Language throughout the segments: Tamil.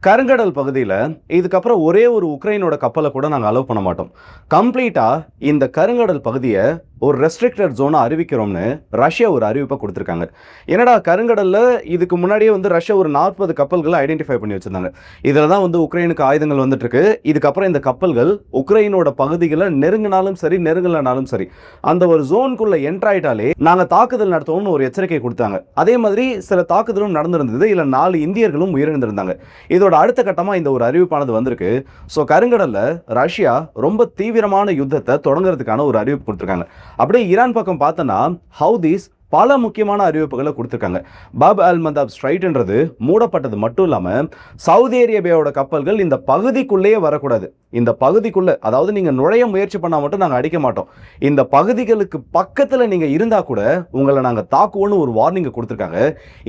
கருங்கடல் பகுதியில் இதுக்கப்புறம் ஒரே ஒரு உக்ரைனோட கப்பலை கூட நாங்கள் அலோவ் பண்ண மாட்டோம். கம்ப்ளீட்டாக இந்த கருங்கடல் பகுதியை ஒரு ரெஸ்ட்ரிக்டட் ஜோனை அறிவிக்கிறோம்னு ரஷ்யா ஒரு அறிவிப்பை கொடுத்துருக்காங்க. என்னடா கருங்கடலில் இதுக்கு முன்னாடியே ரஷ்யா ஒரு 40 கப்பல்களை ஐடென்டிஃபை பண்ணி வச்சுருந்தாங்க. இதில் தான் உக்ரைனுக்கு ஆயுதங்கள் வந்துட்டுருக்கு. இதுக்கப்புறம் இந்த கப்பல்கள் உக்ரைனோட பகுதிகளை நெருங்கினாலும் சரி நெருங்கலனாலும் சரி அந்த ஒரு ஜோனுக்குள்ளே என்ட்ராயிட்டாலே நாங்கள் தாக்குதல் நடத்துவோம்னு ஒரு எச்சரிக்கை கொடுத்தாங்க. அதே மாதிரி சில தாக்குதலும் நடந்திருந்தது. இல்லை 4 இந்தியர்களும் உயிரிழந்திருந்தாங்க. இதோட அடுத்த கட்டமா இந்த ஒரு அறிவிப்பானது வந்திருக்கு. ஸோ கருங்கடல்ல ரஷ்யா ரொம்ப தீவிரமான யுத்தத்தை தொடங்குறதுக்கான ஒரு அறிவிப்பு கொடுத்துருக்காங்க. அப்படியே ஈரான் பக்கம் பார்த்தோன்னா ஹவுதீஸ் பல முக்கியமான அறிவிப்புகளை கொடுத்துருக்காங்க. பாப் அல் மந்தாப் ஸ்ட்ரைட்ன்றது மூடப்பட்டது மட்டும் இல்லாமல் சவுதி அரேபியாவோட கப்பல்கள் இந்த பகுதிக்குள்ளேயே வரக்கூடாது. இந்த பகுதிக்குள்ளே, அதாவது நீங்கள் நுழைய முயற்சி பண்ணால் மட்டும் நாங்கள் அடிக்க மாட்டோம், இந்த பகுதிகளுக்கு பக்கத்தில் நீங்கள் இருந்தால் கூட உங்களை நாங்கள் தாக்குவோன்னு ஒரு வார்னிங்கை கொடுத்துருக்காங்க.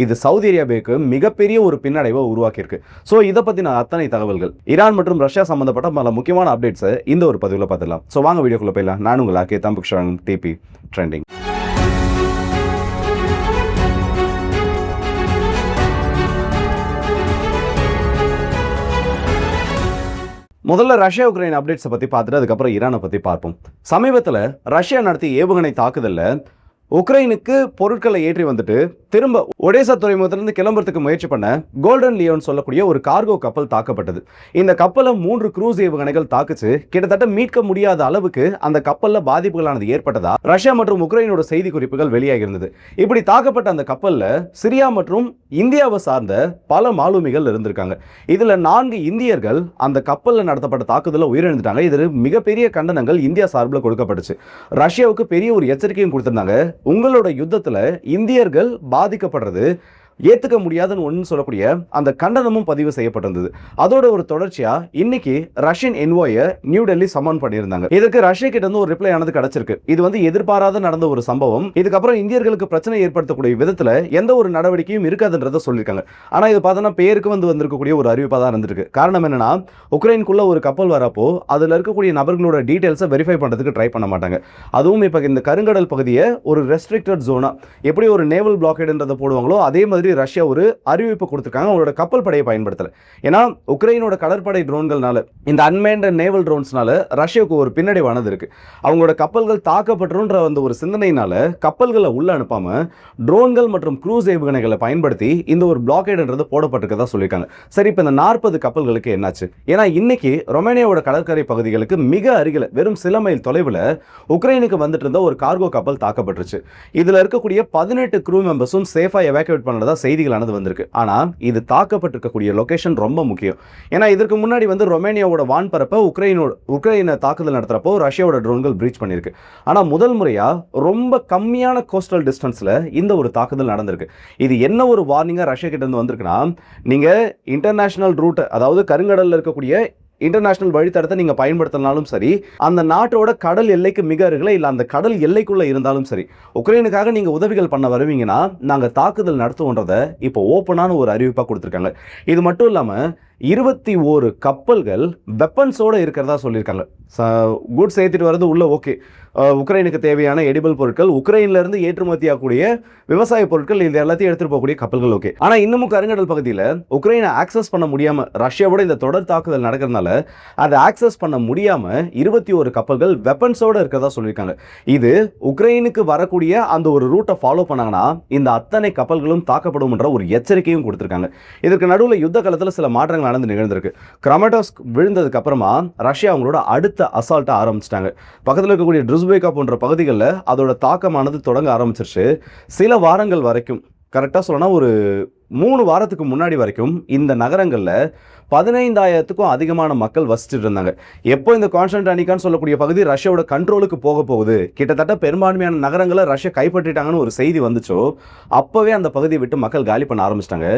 இது சவுதி அரேபியாவுக்கு மிகப்பெரிய ஒரு பின்னடைவை உருவாக்கியிருக்கு. ஸோ இதை பற்றின அத்தனை தகவல்கள், ஈரான் மற்றும் ரஷ்யா சம்மந்தப்பட்ட பல முக்கியமான அப்டேட்ஸை இந்த ஒரு பதிவில் பார்த்துடலாம். ஸோ வாங்க வீடியோக்குள்ளே போயிடலாம். நான் உங்கள் ஆர்கே தம்பிக்ஷன், டிபி ட்ரெண்டிங். முதல்ல ரஷ்யா உக்ரைன் அப்டேட்ஸை பற்றி பார்த்துட்டு அதுக்கப்புறம் ஈரானை பற்றி பார்ப்போம். சமீபத்தில் ரஷ்யா நடத்திய ஏவுகணை தாக்குதலில் உக்ரைனுக்கு பொருட்களை ஏற்றி வந்துட்டு திரும்ப ஒடேசா துறைமுகத்திலிருந்து கிளம்புறதுக்கு முயற்சி பண்ண கோல்டன் லியோன் சொல்லக்கூடிய ஒரு கார்கோ கப்பல் தாக்கப்பட்டது. இந்த கப்பலை 3 குரூஸ் ஏவுகணைகள் தாக்குச்சு. கிட்டத்தட்ட மீட்க முடியாத அளவுக்கு அந்த கப்பலில் பாதிப்புகளானது ஏற்பட்டதா ரஷ்யா மற்றும் உக்ரைனோட செய்தி குறிப்புகள் வெளியாகி இருந்தது. இப்படி தாக்கப்பட்ட அந்த கப்பலில் சிரியா மற்றும் இந்தியாவை சார்ந்த பல மாலுமிகள் இருந்திருக்காங்க. இதில் 4 இந்தியர்கள் அந்த கப்பலில் நடத்தப்பட்ட தாக்குதலில் உயிரிழந்துட்டாங்க. இது மிகப்பெரிய கண்டனங்கள் இந்தியா சார்பில் கொடுக்கப்பட்டுச்சு. ரஷ்யாவுக்கு பெரிய ஒரு எச்சரிக்கையும் கொடுத்திருந்தாங்க. உங்களோட யுத்தத்தில் இந்தியர்கள் பாதிக்கப்படுறது ஏற்றுக்க முடியாதுன்னு ஒன்று சொல்லக்கூடிய அந்த கண்டனமும் பதிவு செய்யப்பட்டிருந்தது. அதோட ஒரு தொடர்ச்சியா இன்னைக்கு ரஷ்யன் என்வாயை நியூ டெல்லி சம்மன் பண்ணியிருந்தாங்க. இதுக்கு ரஷ்யா கிட்ட இருந்து ஒரு ரிப்ளை ஆனது கிடைச்சிருக்கு. இது எதிர்பாராத நடந்த ஒரு சம்பவம். இதுக்கப்புறம் இந்தியர்களுக்கு பிரச்சனை ஏற்படுத்தக்கூடிய விதத்தில் எந்த ஒரு நடவடிக்கையும் இருக்காதுன்றதை சொல்லியிருக்காங்க. ஆனால் இது பார்த்தோன்னா பேருக்கு வந்திருக்கக்கூடிய ஒரு அறிவிப்பாக தான் இருந்திருக்கு. காரணம் என்னன்னா, உக்ரைனுக்குள்ள ஒரு கப்பல் வரப்போ அதில் இருக்கக்கூடிய நபர்களோட டீட்டெயில்ஸை வெரிஃபை பண்ணுறதுக்கு ட்ரை பண்ண மாட்டாங்க. அதுவும் இப்போ இந்த கருங்கடல் பகுதியை ஒரு ரெஸ்ட்ரிக்டட் ஜோனா எப்படி ஒரு நேவல் பிளாக்கேடுன்றதை போடுவாங்களோ அதே மாதிரி ரஷ்யா ஒரு அறிவிப்பு கொடுத்திருக்காங்க. அவங்களோட கப்பல் படையை பயன்படுத்தல. ஏன்னா உக்ரைனோட கடற்படை ட்ரோன்கள்னால, இந்த அன்மேன்ட் நேவல் ட்ரோன்ஸ்னால ரஷ்யாவுக்கு ஒரு பின்னடைவானது இருக்கு. அவங்களோட கப்பல்கள் தாக்கப்பட்டுன்ற அந்த ஒரு சிந்தனையினால கப்பல்களை உள்ள அனுப்பாம ட்ரோன்கள் மற்றும் க்ரூஸ் ஏவுகணைகளை பயன்படுத்தி இந்த ஒரு பிளாக்கேடுன்றது போடப்பட்டிருக்கதா சொல்லியிருக்காங்க. சரி, இப்போ இந்த 40 கப்பல்களுக்கு என்னாச்சு? ஏன்னா இன்னைக்கு ரொமேனியாவோட கடற்கரை பகுதிகளுக்கு மிக அருகில் வெறும் சில மைல் தொலைவில் உக்ரைனுக்கு வந்துட்டு இருந்த ஒரு கார்கோ கப்பல் தாக்கப்பட்டுருச்சு. இதுல இருக்கக்கூடிய 18 க்ரூ மெம்பர்ஸும் சேஃபா எவாக்குவேட் பண்ணதா செய்திகளானது வந்திருக்கு. ஆனால் இது தாக்கப்பட்டிருக்கக்கூடிய லொகேஷன் ரொம்ப முக்கியம். ஏன்னா இதற்கு முன்னாடி ரொமேனியாவோட வான்பரப்பை உக்ரைனை தாக்குதல் நடத்துறப்போ ரஷ்யாவோட ட்ரோன்கள் பிரீச் பண்ணியிருக்கு. ஆனால் முதல் முறையாக ரொம்ப கம்மியான கோஸ்டல் டிஸ்டன்ஸில் இந்த ஒரு தாக்குதல் நடந்திருக்கு. இது என்ன ஒரு வார்னிங்காக ரஷ்யா கிட்ட இருந்து வந்திருக்குன்னா, நீங்கள் இன்டர்நேஷனல் ரூட், அதாவது கருங்கடலில் இருக்கக்கூடிய இன்டர்நேஷனல் வழித்தடத்தை நீங்கள் பயன்படுத்தினாலும் சரி, அந்த நாட்டோட கடல் எல்லைக்கு மிக அருகில் இல்லை அந்த கடல் எல்லைக்குள்ளே இருந்தாலும் சரி, உக்ரைனுக்காக நீங்கள் உதவிகள் பண்ண வருவீங்கன்னா நாங்கள் தாக்குதல் நடத்துவோன்றதை இப்போ ஓப்பனான ஒரு அறிவிப்பாக கொடுத்துருக்காங்க. இது மட்டும் இல்லாமல் 21 கப்பல்கள் வெப்பன்ஸோடு இருக்கிறதா சொல்லியிருக்காங்க. குட்ஸ் ஏற்றிட்டு வர்றது உள்ள ஓகே, உக்ரைனுக்கு தேவையான எடிபிள் பொருட்கள், உக்ரைன்லேருந்து ஏற்றுமதி ஆகக்கூடிய விவசாய பொருட்கள், இது எல்லாத்தையும் எடுத்துகிட்டு போகக்கூடிய கப்பல்கள் ஓகே. ஆனால் இன்னமும் கருங்கடல் பகுதியில் உக்ரைனை ஆக்சஸ் பண்ண முடியாமல், ரஷ்யாவோட இந்த தொடர் தாக்குதல் நடக்கிறதுனால அதை ஆக்சஸ் பண்ண முடியாமல் 21 கப்பல்கள் வெப்பன்ஸோடு இருக்கிறதா சொல்லியிருக்காங்க. இது உக்ரைனுக்கு வரக்கூடிய அந்த ஒரு ரூட்டை ஃபாலோ பண்ணாங்கன்னா இந்த அத்தனை கப்பல்களும் தாக்கப்படும் என்ற ஒரு எச்சரிக்கையும் கொடுத்துருக்காங்க. இதற்கு நடுவில் யுத்த காலத்தில் சில மாற்றங்கள் நடந்து நிகழ்ந்திருக்கு. கிராமட்டோஸ்க் விழுந்ததுக்கு அப்புறமா ரஷ்யா அவங்களோட அடுத்த அசால்ட்டை ஆரம்பிச்சிட்டாங்க. பக்கத்தில் இருக்கக்கூடிய ட்ருஸ்பேகா போன்ற பகுதிகளில் அதோட தாக்கமானது தொடங்க ஆரம்பிச்சிருச்சு. சில வாரங்கள் வரைக்கும், கரெக்டாக சொல்லணும்னா ஒரு 3 வாரத்துக்கு முன்னாடி வரைக்கும் இந்த நகரங்களில் 15,000க்கும் அதிகமான மக்கள் வசிச்சுட்டு இருந்தாங்க. எப்போ இந்த கான்ஸ்டன்டானிக்கான்னு சொல்லக்கூடிய பகுதி ரஷ்யாவோட கண்ட்ரோலுக்கு போக போகுது, கிட்டத்தட்ட பெரும்பான்மையான நகரங்களை ரஷ்யா கைப்பற்றிட்டாங்கன்னு ஒரு செய்தி வந்துச்சோ அப்போவே அந்த பகுதியை விட்டு மக்கள் காலி பண்ண ஆரம்பிச்சிட்டாங்க.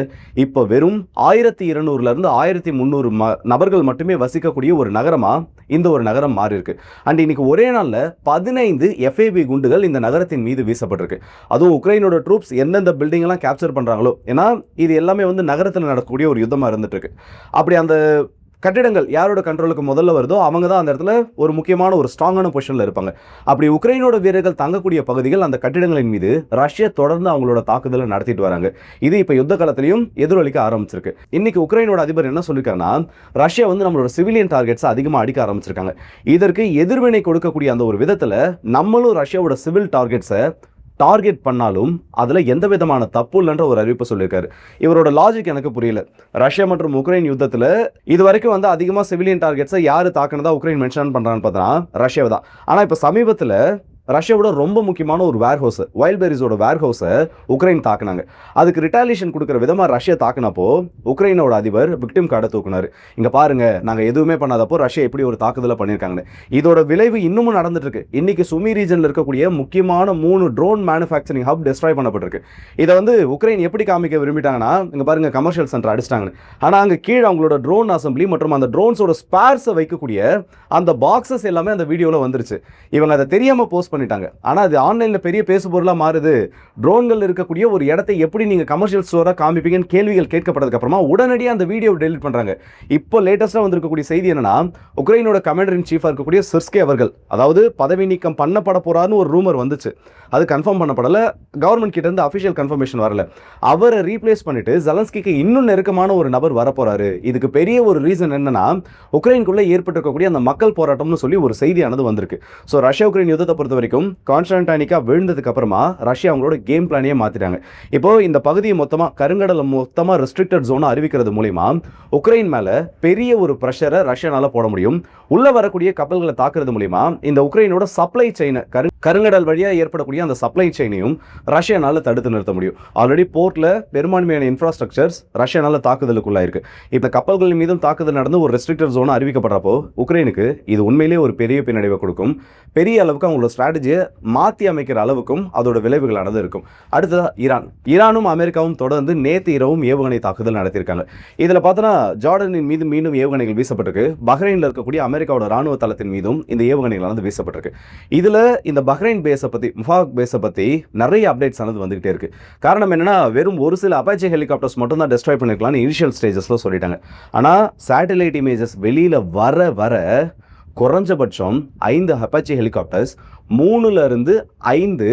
இப்போ வெறும் 1200லேருந்து 1300 நபர்கள் மட்டுமே வசிக்கக்கூடிய ஒரு நகரமாக இந்த ஒரு நகரம் மாறி இருக்கு. அண்ட் இன்னைக்கு ஒரே நாளில் 15 FAB குண்டுகள் இந்த நகரத்தின் மீது வீசப்பட்டிருக்கு. அதுவும் உக்ரைனோட ட்ரூப்ஸ் எந்தெந்த பில்டிங்லாம் கேப்சர் பண்ணுறாங்களோ, ஏன்னா இது எல்லாமே நகரத்தில் நடக்கக்கூடிய ஒரு யுத்தமாக இருந்துட்டு இருக்கு. அப்படி அந்த கட்டிடங்கள் யாரோட கண்ட்ரோலுக்கு முதல்ல வருதோ அவங்க தான் அந்த இடத்துல ஒரு முக்கியமான ஒரு ஸ்ட்ராங்கான பொசிஷனில் இருப்பாங்க. அப்படி உக்ரைனோட வீரர்கள் தங்கக்கூடிய பகுதிகள் அந்த கட்டிடங்களின் மீது ரஷ்யா தொடர்ந்து அவங்களோட தாக்குதலை நடத்திட்டு வராங்க. இது இப்போ யுத்த காலத்திலையும் எதிரொலிக்க ஆரம்பிச்சிருக்கு. இன்னைக்கு உக்ரைனோட அதிபர் என்ன சொல்லியிருக்காருன்னா, ரஷ்யா வந்து நம்மளோட சிவிலியன் டார்கெட்ஸை அதிகமாக அடிக்க ஆரம்பிச்சிருக்காங்க. இதற்கு எதிர்வினை கொடுக்கக்கூடிய அந்த ஒரு விதத்தில் நம்மளும் ரஷ்யாவோட சிவில் டார்கெட்ஸை டார்கெட் பண்ணாலும் அதில் எந்த விதமான தப்பு இல்லைன்ற ஒரு அறிவிப்பு சொல்லியிருக்காரு. இவரோட லாஜிக் எனக்கு புரியல. ரஷ்யா மற்றும் உக்ரைன் யுத்தத்தில் இது வரைக்கும் வந்து அதிகமாக சிவிலியன் டார்கெட்ஸை யார் தாக்குனதா உக்ரைன் மென்ஷன் பண்ணுறான்னு பார்த்தா ரஷ்யாவை தான். ஆனால் இப்போ சமீபத்தில் ரஷ்யாவோட ரொம்ப முக்கியமான ஒரு வேர்ஹவுஸ், வைல்ட்பெரிஸோட வேர்ஹவுஸை உக்ரைன் தாக்குனாங்க. அதுக்கு ரிட்டாலியேஷன் கொடுக்குற விதமாக ரஷ்யா தாக்குனப்போ உக்ரைனோட அதிபர் விக்டிம் கார்டை தூக்குனார். இங்கே பாருங்க, நாங்கள் எதுவுமே பண்ணாதப்போ ரஷ்யா எப்படி ஒரு தாக்குதலை பண்ணியிருக்காங்கன்னு. இதோட விளைவு இன்னமும் நடந்துட்டு இருக்கு. இன்னைக்கு சுமி ரீஜனில் இருக்கக்கூடிய முக்கியமான 3 ட்ரோன் மேனுஃபேக்சரிங் ஹப் டெஸ்ட்ராய் பண்ணப்பட்டிருக்கு. இதை வந்து உக்ரைன் எப்படி காமிக்க விரும்பிட்டாங்கன்னா, இங்கே பாருங்க கமர்ஷியல் சென்டர் அடிச்சிட்டாங்கன்னு. ஆனால் அங்கே கீழே அவங்களோட ட்ரோன் அசம்பிளி மற்றும் அந்த ட்ரோன்ஸோட ஸ்பேர்ஸை வைக்கக்கூடிய அந்த பாக்ஸஸ் எல்லாமே அந்த வீடியோவில் வந்துருச்சு. இவங்க அதை தெரியாமல் போஸ்ட் பண்ணிட்டாங்க. ஆனால் அது ஆன்லைனில் பெரிய பேசு பொருளாக மாறுது. ட்ரோன்கள் இருக்கக்கூடிய ஒரு இடத்தை எப்படி நீங்கள் கமர்ஷியல் ஸ்டோராக காமிப்பீங்கன்னு கேள்விகள் கேட்கப்பட்டதுக்கு அப்புறமா உடனடியாக அந்த வீடியோ டெலிட் பண்ணுறாங்க. இப்போ லேட்டஸ்ட்டாக வந்திருக்கக்கூடிய செய்தி என்னன்னா, உக்ரைனோட கமாண்டர் இன் சீஃபாக இருக்கக்கூடிய சிர்ஸ்கே அவர்கள் அதாவது பதவி நீக்கம் பண்ணப்பட போறாருன்னு ஒரு ரூமர் வந்துச்சு. அது கன்ஃபார்ம் பண்ணப்படலை. கவர்மெண்ட் கிட்ட இருந்து அஃபிஷியல் கன்ஃபர்மேஷன் வரல. அவரை ரீப்ளேஸ் பண்ணிட்டு ஜெலன்ஸ்கிக்கு இன்னும் நெருக்கமான ஒரு நபர் வரப்போறாரு. இதுக்கு பெரிய ஒரு ரீசன் என்னன்னா, உக்ரைனுக்குள்ள ஏற்பட்டிருக்கக்கூடிய அந்த மக்கள் போராட்டம்னு சொல்லி ஒரு செய்தியானது வந்திருக்கு. ஸோ ரஷ்யா உக்ரைன் யுத்தத்தை பொறுத்த வரைக்கும் கான்ஸ்டான்டினிகா விழுந்ததுக்கு அப்புறமா ரஷ்யா அவங்களோட கேம் பிளானையே மாத்திட்டாங்க. இப்போ இந்த பகுதியை மொத்தமாக கருங்கடலை மொத்தமாக ரெஸ்ட்ரிக்டட் ஜோனா அறிவிக்கிறது மூலியமா உக்ரைன் மேல பெரிய ஒரு ப்ரெஷரை ரஷ்யானால போட முடியும். உள்ள வரக்கூடிய கப்பல்களை தாக்குறது மூலியமா இந்த உக்ரைனோட சப்ளை செயினை கருங்கடல் வழியாக ஏற்படக்கூடிய அந்த சப்ளை செயினையும் ரஷ்யானால தடுத்து நிறுத்த முடியும். ஆல்ரெடி போர்ட்ல பெரும்பான்மையான இன்ஃப்ராஸ்ட்ரக்சர்ஸ் ரஷ்யானால தாக்குதலுக்குள்ளாயிருக்கு. இந்த கப்பல்கள் மீதும் தாக்குதல் நடந்து ஒரு ரெஸ்ட்ரிக்டட் ஜோனா அறிவிக்கப்படுறப்போ உக்ரைனுக்கு இது உண்மையிலேயே ஒரு பெரிய பின்னடைவை கொடுக்கும். பெரிய அளவுக்கு அவங்களோட ஸ்ட்ராட்டஜியை மாற்றி அமைக்கிற அளவுக்கும் அதோட விளைவுகளானது இருக்கும். அடுத்ததா ஈரானும் அமெரிக்காவும் தொடர்ந்து நேற்று இரவும் ஏவுகணை தாக்குதல் நடத்தியிருக்காங்க. இதில் பார்த்தோன்னா ஜார்டனின் மீது மீண்டும் ஏவுகணைகள் வீசப்பட்டிருக்கு. பஹ்ரைனில் இருக்கக்கூடிய அமெரிக்காவோட ராணுவ தளத்தின் மீதும் இந்த ஏவுகணைகளானது வீசப்பட்டிருக்கு. இதில் இந்த பஹ்ரைன் பேஸை பற்றி, முஃபாக் பேஸை பற்றி நிறைய அப்டேட்ஸ் ஆனது வந்துகிட்டே இருக்கு. காரணம் என்னன்னா, வெறும் ஒரு சில அப்பாச்சி ஹெலிகாப்டர்ஸ் மட்டும் தான் டெஸ்ட்ராய் பண்ணிருக்கலாம்னு இனிஷியல் ஸ்டேஜஸ்ல சொல்லிட்டாங்க. ஆனால் சேட்டலைட் இமேஜஸ் வெளியில் வர குறைஞ்சபட்சம் 5 அப்பாச்சி ஹெலிகாப்டர்ஸ், 3ல இருந்து 5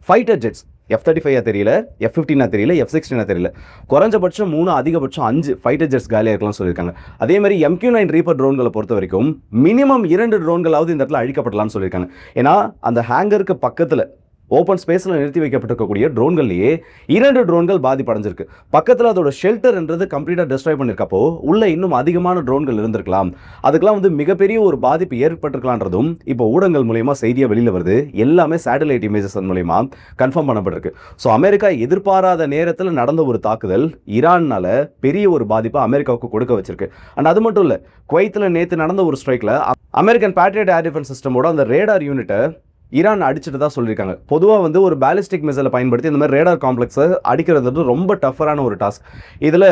ஃபைட்டர் ஜெட்ஸ், F-35 தெரியல, F-15 தெரியல, F-16 தெரியல, குறைஞ்சபட்சம் 3, அதிகபட்சம் 5 ஃபைட்டர் ஜெட்ஸ் காலியாக இருக்கலாம் சொல்லியிருக்காங்க. அதே மாதிரி MQ-9 ரீப்பர் ட்ரோன்களை பொறுத்த வரைக்கும் மினிமம் 2 ட்ரோன்களாவது இந்த இடத்துல அழிக்கப்படலாம்னு சொல்லியிருக்காங்க. ஏன்னா அந்த ஹேங்கருக்கு பக்கத்தில் ஓப்பன் ஸ்பேஸில் நிறுத்தி வைக்கப்பட்டிருக்கக்கூடிய ட்ரோன்கள்லேயே 2 ட்ரோன்கள் பாதிப்படைஞ்சிருக்கு. பக்கத்தில் அதோட ஷெல்டர்ன்றது கம்ப்ளீட்டாக டெஸ்ட்ராய் பண்ணியிருக்கப்போ உள்ள இன்னும் அதிகமான ட்ரோன்கள் இருந்திருக்கலாம். அதுக்கெல்லாம் வந்து மிகப்பெரிய ஒரு பாதிப்பு ஏற்பட்டிருக்கலான்றதும் இப்போ ஊடகங்கள் மூலயமா செய்தியாக வெளியில் வருது. எல்லாமே சேட்டலைட் இமேஜஸ் மூலயமா கன்ஃபார்ம் பண்ணப்பட்டிருக்கு. ஸோ அமெரிக்கா எதிர்பாராத நேரத்தில் நடந்த ஒரு தாக்குதல் ஈரான்னால பெரிய ஒரு பாதிப்பை அமெரிக்காவுக்கு கொடுக்க வச்சிருக்கு. அண்ட் அது மட்டும் இல்லை, குவைத்தில் நேற்று நடந்த ஒரு ஸ்ட்ரைக்கில் அமெரிக்கன் பேட்ரியட் ஏர் டிஃபென்ஸ் சிஸ்டமோட அந்த ரேடார் யூனிட்டை ஈரான் அடிச்சுட்டு தான் சொல்லியிருக்காங்க. பொதுவாக வந்து ஒரு பேலிஸ்டிக் மிசைலை பயன்படுத்தி இந்த மாதிரி ரேடார் காம்ப்ளெக்ஸை அடிக்கிறது ரொம்ப டஃபரான ஒரு டாஸ்க். இதில்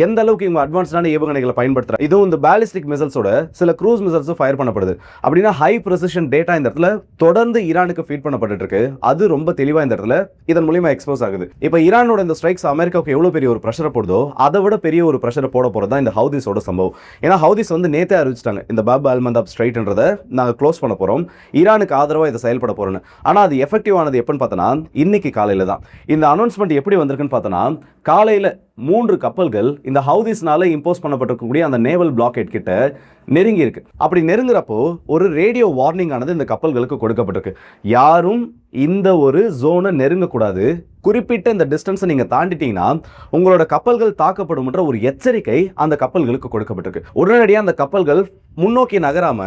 எந்த அளவுக்கு இவங்க அட்வான்ஸ்டான ஏவுகணைகளை பயன்படுத்துறாங்க. இதுவும் இந்த பேலிஸ்டிக் மிசைல்ஸோட சில க்ரூஸ் மிசைல்ஸும் ஃபயர் பண்ணப்படுது. அப்படின்னா ஹை ப்ரெசிஷன் டேட்டா இந்த இடத்துல தொடர்ந்து ஈரானுக்கு ஃபீட் பண்ணப்பட்டு இருக்கு. அது ரொம்ப தெளிவாக இந்த இடத்துல இதன் மூலியமா எக்ஸ்போஸ் ஆகுது. இப்போ ஈரானோட இந்த ஸ்ட்ரைக்ஸ் அமெரிக்காவுக்கு எவ்வளோ பெரிய ஒரு ப்ரெஷரை போடுதோ அதை விட பெரிய ஒரு ப்ரெஷரை போட போகிறது தான் இந்த ஹவுதிஸோட சம்பவம். ஏன்னா ஹவுதிஸ் வந்து நேற்றே அறிவிச்சிட்டாங்க, இந்த பாப் அல்-மந்தாப் ஸ்ட்ரைட்ன்றதை நாங்கள் க்ளோஸ் பண்ண போகிறோம், ஈரானுக்கு ஆதரவாக இதை செயல்பட போகிறோன்னு. ஆனால் அது எஃபெக்டிவ் ஆனது எப்போன்னு பார்த்தோன்னா இன்னைக்கு காலையில் தான். இந்த அனௌன்ஸ்மெண்ட் எப்படி வந்திருக்குன்னு பார்த்தோன்னா, காலையில் 3 கப்பல்கள் இந்த ஹவுதிஸ்னால இம்போஸ் பண்ணப்பட்டிருக்கக்கூடிய அந்த நேவல் பிளாக்கெட் கிட்ட நெருங்கி இருக்கு. அப்படி நெருங்குறப்போ ஒரு ரேடியோ வார்னிங் ஆனது இந்த கப்பல்களுக்கு கொடுக்கப்பட்டிருக்கு. யாரும் இந்த ஒரு ஜோனை நெருங்கக்கூடாது, குறிப்பிட்ட இந்த டிஸ்டன்ஸை நீங்கள் தாண்டிட்டீங்கன்னா உங்களோட கப்பல்கள் தாக்கப்படும்ன்ற ஒரு எச்சரிக்கை அந்த கப்பல்களுக்கு கொடுக்கப்பட்டிருக்கு. உடனடியாக அந்த கப்பல்கள் முன்னோக்கி நகராம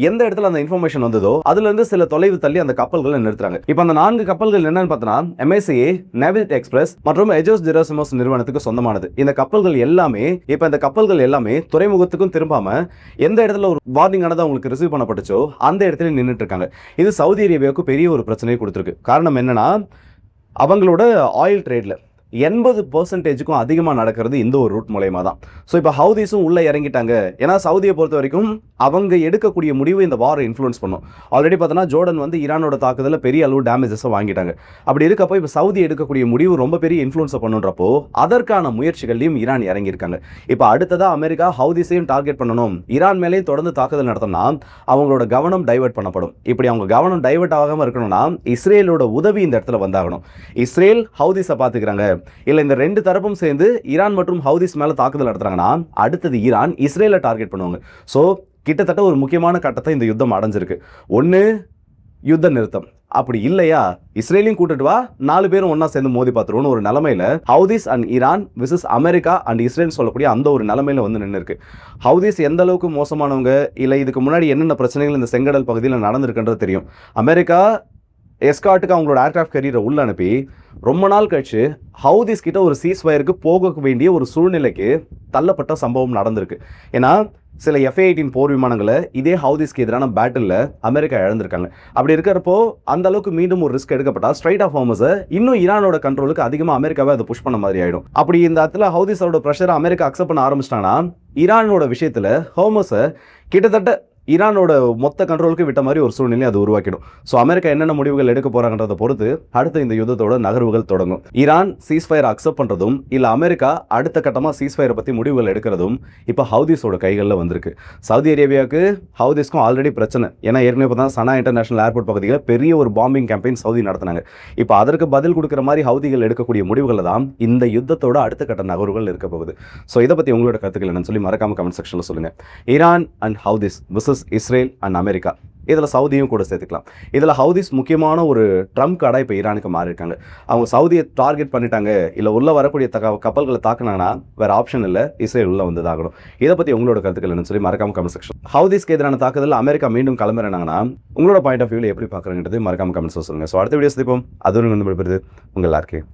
எந்த இடத்துல அந்த இன்ஃபர்மேஷன் வந்ததோ அதுல இருந்து சில தொலைவு தள்ளி அந்த கப்பல்களை நிறுத்துறாங்க. இப்போ அந்த 4 கப்பல்கள் என்னன்னு பார்த்தோன்னா MSCA, நேவிட் எக்ஸ்பிரஸ் மற்றும் எஜோஸ் ஜெரோசிமோஸ் நிறுவனத்துக்கு சொந்தமானது. இந்த கப்பல்கள் எல்லாமே துறைமுகத்துக்கும் திரும்பாம எந்த இடத்துல ஒரு வார்னிங் ஆனது அவங்களுக்கு ரிசீவ் பண்ணப்பட்டுச்சோ அந்த இடத்துல நின்றுட்டு இருக்காங்க. இது சவுதி அரேபியாவுக்கு பெரிய ஒரு பிரச்சனையை கொடுத்துருக்கு. காரணம் என்னன்னா, அவங்களோட ஆயில் ட்ரேட்ல 80%க்கும் அதிகமாக நடக்கிறது இந்த ஒரு ரூட் மூலயமா தான். ஸோ இப்போ ஹவுதிஸும் உள்ளே இறங்கிட்டாங்க. ஏன்னா சவுதியை பொறுத்த வரைக்கும் அவங்க எடுக்கக்கூடிய முடிவு இந்த வாரை இன்ஃப்ளூயன்ஸ் பண்ணும். ஆல்ரெடி பார்த்தோன்னா ஜோர்டன் வந்து ஈரானோட தாக்குதலில் பெரிய அளவு டேமேஜஸை வாங்கிட்டாங்க. அப்படி இருக்கப்போ இப்போ சவுதி எடுக்கக்கூடிய முடிவு ரொம்ப பெரிய இன்ஃப்ளூயன்ஸை பண்ணுன்றப்போ அதற்கான முயற்சிகளையும் ஈரான் இறங்கியிருக்காங்க. இப்போ அடுத்ததாக அமெரிக்கா ஹவுதிஸையும் டார்கெட் பண்ணணும், ஈரான் மேலேயும் தொடர்ந்து தாக்குதல் நடத்தினா அவங்களோட கவனம் டைவர்ட் பண்ணப்படும். இப்படி அவங்க கவனம் டைவர்ட் ஆகாமல் இருக்கணும்னா இஸ்ரேலோட உதவி இந்த இடத்துல வந்தாகணும். இஸ்ரேல் ஹவுதிஸை பார்த்துக்கிறாங்க, இல்லை இந்த ரெண்டு தரப்பும் சேர்ந்து ஈரான் மற்றும் ஹவுதிஸ் மேலே தாக்குதல் நடத்துறாங்கன்னா அடுத்தது ஈரான் இஸ்ரேலை டார்கெட் பண்ணுவாங்க. ஸோ கிட்டத்தட்ட ஒரு முக்கியமான கட்டத்தை இந்த யுத்தம் அடைஞ்சிருக்கு. ஒன்று யுத்த நிறுத்தம், அப்படி இல்லையா இஸ்ரேலையும் கூட்டிட்டு வா, 4 பேரும் ஒன்னா சேர்ந்து மோதி பார்த்துருவோம்னு ஒரு நிலைமையில Houthis and Iran versus America and Israel சொல்லக்கூடிய அந்த ஒரு நிலைமையில வந்து நின்று இருக்கு. ஹவுதிஸ் எந்த அளவுக்கு மோசமானவங்க, இல்லை இதுக்கு முன்னாடி என்னென்ன பிரச்சனைகள் இந்த செங்கடல் பகுதியில் நடந்திருக்குன்றது தெரியும். அமெரிக்கா எஸ்காட்டுக்கு அவங்களோட ஏர்கிராஃப்ட் கேரியரை உள்ள அனுப்பி ரொம்ப நாள் கழிச்சு ஹவுதிஸ் கிட்ட ஒரு சீஸ்ஃபயருக்கு போக வேண்டிய ஒரு சூழ்நிலைக்கு தள்ளப்பட்ட சம்பவம் நடந்திருக்கு. ஏன்னா சில F-18 போர் விமானங்களை இதே ஹவுதிஸ்க்கு எதிரான பேட்டில் அமெரிக்கா இழந்திருக்காங்க. அப்படி இருக்கிறப்போ அந்த அளவுக்கு மீண்டும் ஒரு ரிஸ்க் எடுக்கப்பட்டா ஸ்ட்ரைட் ஆஃப் ஹார்மஸை இன்னும் ஈரானோட கண்ட்ரோலுக்கு அதிகமாக அமெரிக்காவை அதை புஷ் பண்ண மாதிரி ஆயிடும். அப்படி இந்த இடத்துல ஹவுதிஸோட ப்ரெஷரை அமெரிக்கா அக்செப்ட் பண்ண ஆரம்பிச்சிட்டாங்கன்னா ஈரானோட விஷயத்தில் ஹார்மஸை கிட்டத்தட்ட ஈரானோட மொத்த கண்ட்ரோலுக்கு விட்ட மாதிரி ஒரு சூழ்நிலை அது உருவாக்கிடும். ஸோ அமெரிக்கா என்னென்ன முடிவுகள் எடுக்க போறாங்கன்றதை பொறுத்து அடுத்த இந்த யுத்தத்தோட நகர்வுகள் தொடங்கும். ஈரான் சீஸ்ஃபயர் அக்செப்ட் பண்றதும் இல்லை அமெரிக்கா அடுத்த கட்டமாக சீஸ்ஃபயரை பற்றி முடிவுகள் எடுக்கிறதும் இப்போ ஹவுதிஸோட கைகளில் வந்திருக்கு. சவுதி அரேபியாவுக்கு ஹவுதிஸ்க்கும் ஆல்ரெடி பிரச்சனை. ஏன்னா ஏற்கனவே பார்த்தா சனா இன்டர்நேஷனல் ஏர்போர்ட் பகுதியில் பெரிய ஒரு பாம்பிங் கேம்பெயின் சவுதி நடத்தினாங்க. இப்போ அதற்கு பதில் கொடுக்குற மாதிரி ஹவுதிகள் எடுக்கக்கூடிய முடிவுகளில் தான் இந்த யுத்தத்தோட அடுத்த கட்ட நகர்வுகள் இருக்க போகுது. ஸோ இதை பற்றி உங்களோட கருத்துக்கள் என்னன்னு சொல்லி மறக்காம கமெண்ட் செக்ஷனில் சொல்லுங்க. Iran and Houthis Israel and America, இதில் சவுதியும் கூட சேர்த்துக்கலாம். இதில் ஹவுதிஸ் முக்கியமான ஒரு ட்ரம்ப் கார்டாக இப்போ ஈரானுக்கு மாறியிருக்காங்க. அவங்க சவுதியை டார்கெட் பண்ணிட்டாங்க, இல்லை உள்ளே வரக்கூடிய கப்பல்களை தாக்குனாங்கன்னா வேறு ஆப்ஷன் இல்லை, இஸ்ரேல் உள்ளே வந்து தாக்கணும். இதை பற்றி உங்களோட கருத்துக்கள் என்னன்னு சொல்லி மறக்காம கமெண்ட் செக்ஷன். ஹவுதிஸ்க்கு எதிரான தாக்குதல் அமெரிக்கா மீண்டும் கிளம்புறாங்கன்னா உங்களோட பாயிண்ட் ஆஃப் வியூவில் எப்படி பார்க்குறேங்கிறது மறக்காம கமெண்ட்ஸ் சொல்லுங்கள். ஸோ அடுத்த வீடியோ சந்திப்போம். அது வந்து உங்கள் எல்லாருக்கும்